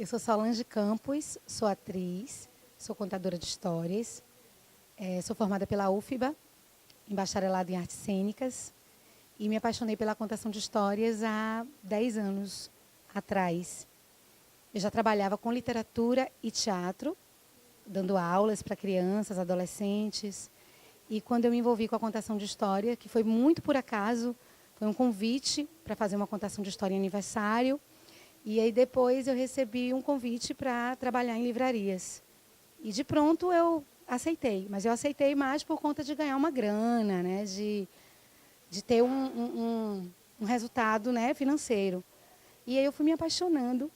Eu sou Solange Campos, sou atriz, sou contadora de histórias, sou formada pela UFBA, em bacharelado em artes cênicas, e me apaixonei pela contação de histórias há 10 anos atrás. Eu já trabalhava com literatura e teatro, dando aulas para crianças, adolescentes. E quando eu me envolvi com a contação de história, que foi muito por acaso, foi um convite para fazer uma contação de história em aniversário. E aí depois eu recebi um convite para trabalhar em livrarias. E de pronto eu aceitei, mas eu aceitei mais por conta de ganhar uma grana, né? de ter um resultado, né, financeiro. E aí eu fui me apaixonando,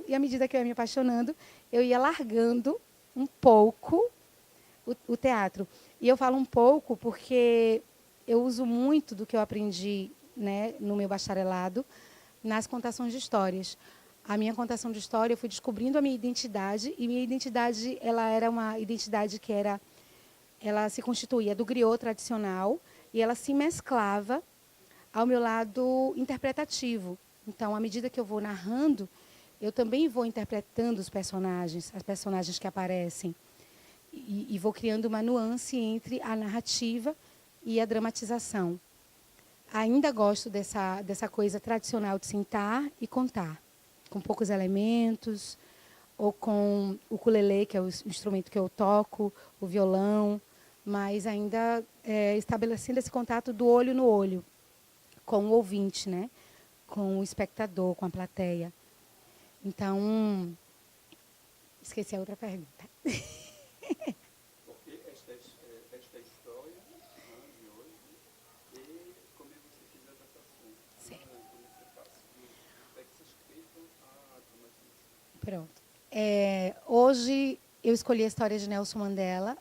e à medida que eu ia me apaixonando, eu ia largando um pouco o teatro. E eu falo um pouco porque eu uso muito do que eu aprendi, né, no meu bacharelado, nas contações de histórias. A minha contação de história, eu fui descobrindo a minha identidade, e minha identidade, ela era uma identidade que ela se constituía do griot tradicional, e ela se mesclava ao meu lado interpretativo. Então, à medida que eu vou narrando, eu também vou interpretando os personagens, as personagens que aparecem, e vou criando uma nuance entre a narrativa e a dramatização. Ainda gosto dessa coisa tradicional de sentar e contar, com poucos elementos, ou com o ukulele, que é o instrumento que eu toco, o violão, mas ainda estabelecendo esse contato do olho no olho, com o ouvinte, né? Com o espectador, com a plateia. Então, esqueci a outra pergunta. Porque esta história de hoje e como você fiz a adaptação. Como você faz do texto escrito à dramatização. Pronto. Hoje eu escolhi a história de Nelson Mandela,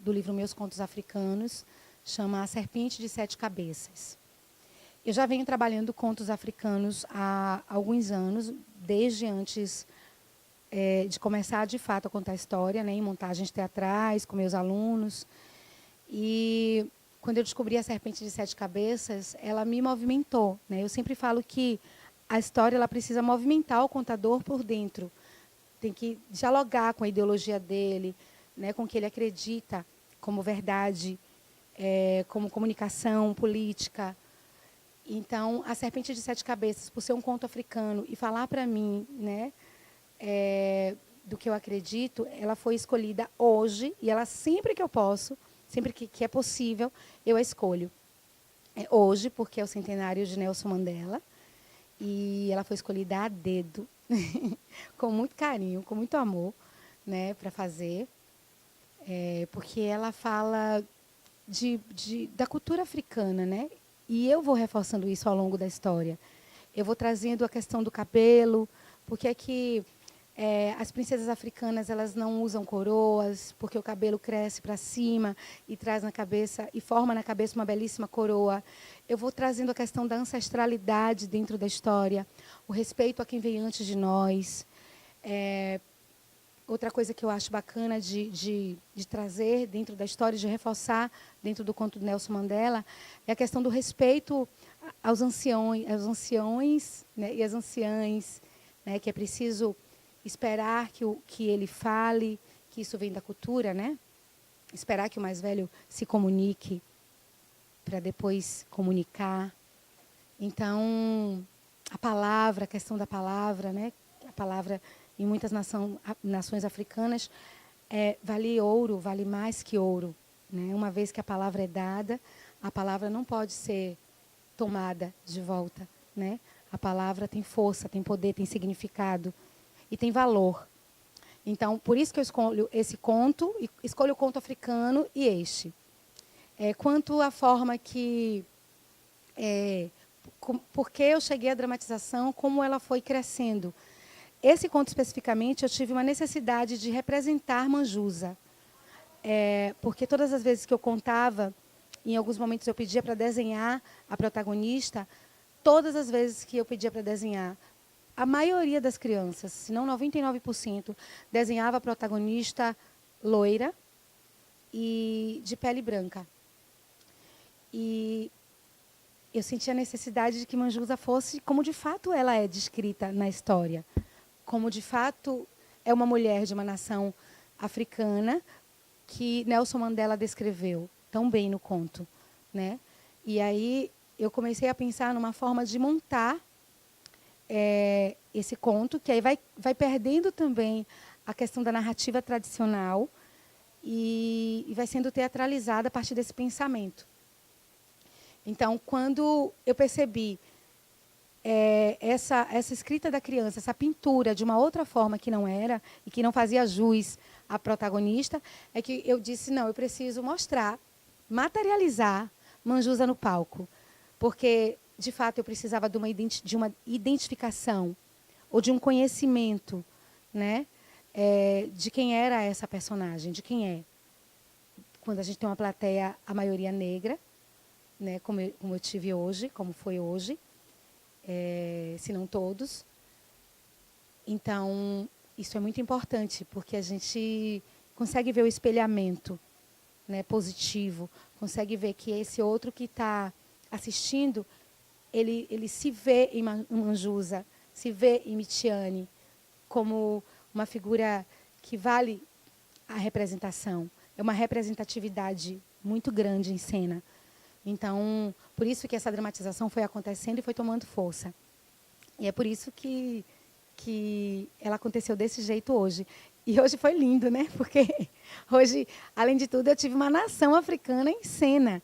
do livro Meus Contos Africanos, chama A Serpente de Sete Cabeças. Eu já venho trabalhando contos africanos há alguns anos, desde antes de começar, de fato, a contar a história, né, em montagens teatrais, com meus alunos. E quando eu descobri a Serpente de Sete Cabeças, ela me movimentou, né? Eu sempre falo que a história ela precisa movimentar o contador por dentro. Tem que dialogar com a ideologia dele, né, com o que ele acredita como verdade, como comunicação política. Então, a Serpente de Sete Cabeças, por ser um conto africano e falar para mim, né, do que eu acredito, ela foi escolhida hoje, e ela sempre que eu posso, sempre que é possível, eu a escolho. Hoje, porque é o centenário de Nelson Mandela, e ela foi escolhida a dedo, com muito carinho, com muito amor, né, para fazer, porque ela fala da cultura africana, né? E eu vou reforçando isso ao longo da história. Eu vou trazendo a questão do cabelo, porque é que as princesas africanas elas não usam coroas, porque o cabelo cresce para cima e traz na cabeça e forma na cabeça uma belíssima coroa. Eu vou trazendo a questão da ancestralidade dentro da história, o respeito a quem veio antes de nós. Outra coisa que eu acho bacana de trazer dentro da história, de reforçar dentro do conto do Nelson Mandela, é a questão do respeito aos anciões, né, e às anciãs, né, que é preciso esperar que ele fale, que isso vem da cultura, né? Esperar que o mais velho se comunique para depois comunicar. Então, a questão da palavra, né? A palavra em muitas nações africanas vale ouro, vale mais que ouro, né? Uma vez que a palavra é dada, a palavra não pode ser tomada de volta, né? A palavra tem força, tem poder, tem significado e tem valor. Então, por isso que eu escolho esse conto, e escolho o conto africano e este. Quanto à forma que... por que eu cheguei à dramatização, como ela foi crescendo. Esse conto, especificamente, eu tive uma necessidade de representar Manjusa. Porque todas as vezes que eu contava, em alguns momentos eu pedia para desenhar a protagonista, todas as vezes que eu pedia para desenhar, a maioria das crianças, se não 99%, desenhava a protagonista loira e de pele branca. E eu sentia a necessidade de que Manjusa fosse como de fato ela é descrita na história. como de fato é uma mulher de uma nação africana que Nelson Mandela descreveu tão bem no conto, né? E aí eu comecei a pensar numa forma de montar esse conto, que aí vai perdendo também a questão da narrativa tradicional e vai sendo teatralizada a partir desse pensamento. Então, quando eu percebi essa escrita da criança, essa pintura de uma outra forma que não era e que não fazia jus à protagonista, é que eu disse, não, eu preciso mostrar, materializar Manjusa no palco. Porque, de fato, eu precisava de uma identificação ou de um conhecimento, né, de quem era essa personagem, de quem é. Quando a gente tem uma plateia, a maioria negra, né, como eu tive hoje, como foi hoje, se não todos. Então, isso é muito importante, porque a gente consegue ver o espelhamento, né, positivo, consegue ver que esse outro que está assistindo, ele se vê em Manjusa, se vê em Mitiane, como uma figura que vale a representação. É uma representatividade muito grande em cena. Então, por isso que essa dramatização foi acontecendo e foi tomando força. E é por isso que ela aconteceu desse jeito hoje. E hoje foi lindo, né? Porque hoje, além de tudo, eu tive uma nação africana em cena,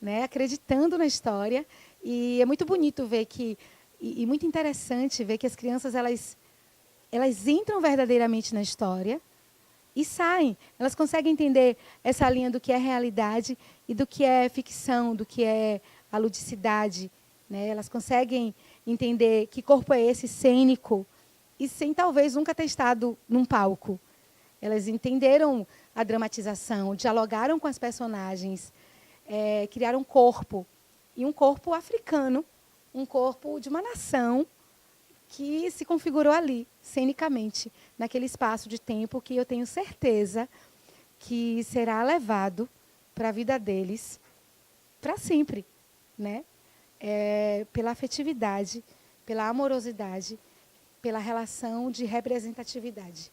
né? Acreditando na história. E é muito bonito ver que, e muito interessante ver que as crianças elas entram verdadeiramente na história e saem. Elas conseguem entender essa linha do que é realidade e do que é ficção, do que é a ludicidade, né? Elas conseguem entender que corpo é esse cênico e sem talvez nunca ter estado num palco. Elas entenderam a dramatização, dialogaram com as personagens, criaram um corpo. E um corpo africano, um corpo de uma nação que se configurou ali, cenicamente, naquele espaço de tempo que eu tenho certeza que será levado para a vida deles para sempre, né? Pela afetividade, pela amorosidade, pela relação de representatividade.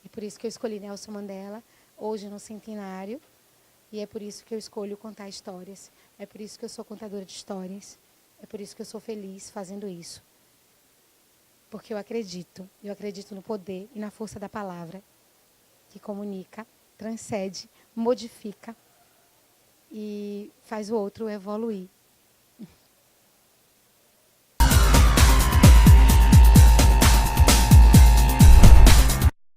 E por isso que eu escolhi Nelson Mandela, hoje no centenário, e é por isso que eu escolho contar histórias, é por isso que eu sou contadora de histórias, é por isso que eu sou feliz fazendo isso. Porque eu acredito no poder e na força da palavra, que comunica, transcende, modifica e faz o outro evoluir